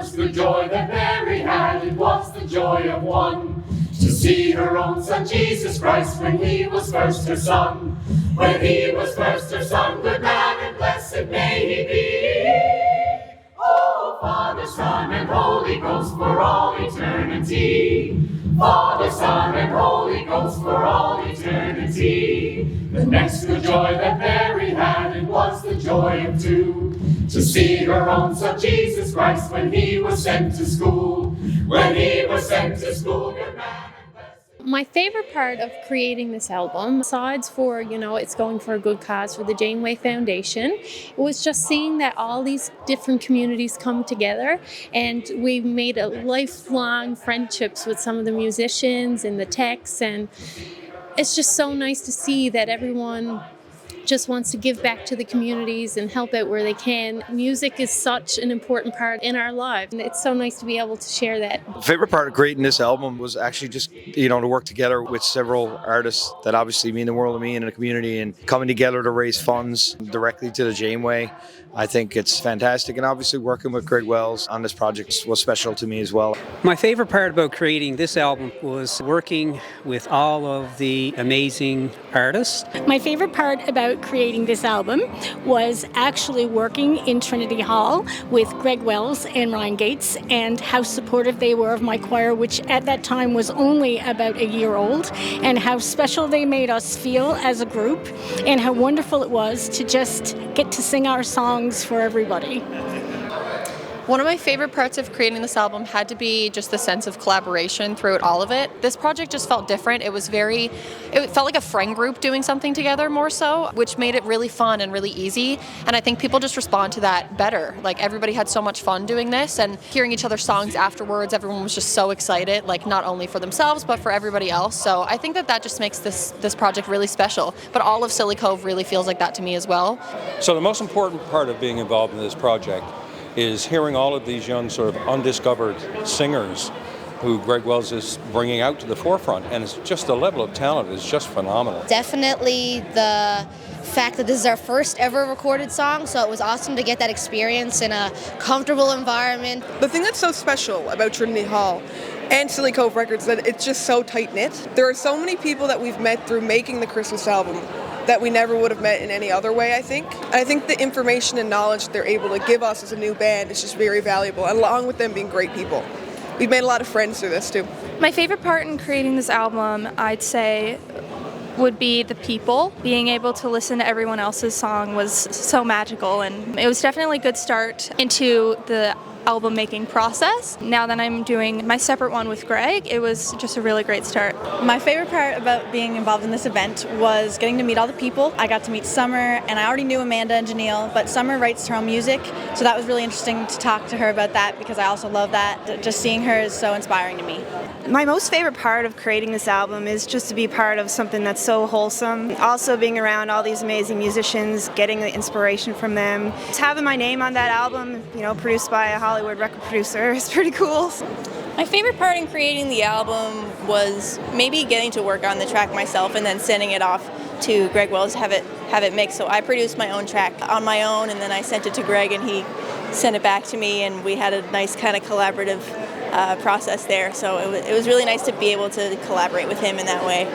first the joy that Mary had, it was the joy of one, to see her own son Jesus Christ when he was first her son. When he was first her son, good man and blessed may he be. Oh, Father, Son, and Holy Ghost for all eternity. Father, Son, and Holy Ghost for all eternity. The next good joy that Mary had, it was the joy of two, to see her own son Jesus Christ when he was sent to school. When he was sent to school, good man. My favorite part of creating this album, besides for, it's going for a good cause for the Janeway Foundation, it was just seeing that all these different communities come together, and we've made a lifelong friendships with some of the musicians and the techs, and it's just so nice to see that everyone just wants to give back to the communities and help out where they can. Music is such an important part in our lives, and it's so nice to be able to share that. The favorite part of creating this album was actually just, to work together with several artists that obviously mean the world to me and the community, and coming together to raise funds directly to the Janeway. I think it's fantastic, and obviously working with Greg Wells on this project was special to me as well. My favorite part about creating this album was working with all of the amazing artists. My favorite part about creating this album was actually working in Trinity Hall with Greg Wells and Ryan Gates, and how supportive they were of my choir, which at that time was only about a year old, and how special they made us feel as a group, and how wonderful it was to just get to sing our songs for everybody. One of my favorite parts of creating this album had to be just the sense of collaboration throughout all of it. This project just felt different. It felt like a friend group doing something together more so, which made it really fun and really easy. And I think people just respond to that better. Like, everybody had so much fun doing this, and hearing each other's songs afterwards, everyone was just so excited, like not only for themselves, but for everybody else. So I think that just makes this project really special. But all of Scilly Cove really feels like that to me as well. So the most important part of being involved in this project is hearing all of these young sort of undiscovered singers who Greg Wells is bringing out to the forefront, and it's just the level of talent is just phenomenal. Definitely the fact that this is our first ever recorded song, so it was awesome to get that experience in a comfortable environment. The thing that's so special about Trinity Hall and Scilly Cove Records is that it's just so tight-knit. There are so many people that we've met through making the Christmas album that we never would have met in any other way, I think. And I think the information and knowledge they're able to give us as a new band is just very valuable, along with them being great people. We've made a lot of friends through this, too. My favorite part in creating this album, I'd say, would be the people. Being able to listen to everyone else's song was so magical, and it was definitely a good start into the album making process. Now that I'm doing my separate one with Greg, it was just a really great start. My favorite part about being involved in this event was getting to meet all the people. I got to meet Summer, and I already knew Amanda and Janelle, but Summer writes her own music, so that was really interesting to talk to her about that, because I also love that. Just seeing her is so inspiring to me. My most favorite part of creating this album is just to be part of something that's so wholesome. Also being around all these amazing musicians, getting the inspiration from them. Just having my name on that album, produced by a Hollywood record producer, is pretty cool. My favorite part in creating the album was maybe getting to work on the track myself and then sending it off to Greg Wells to have it mixed. So I produced my own track on my own, and then I sent it to Greg, and he sent it back to me, and we had a nice kind of collaborative process there. So it was really nice to be able to collaborate with him in that way.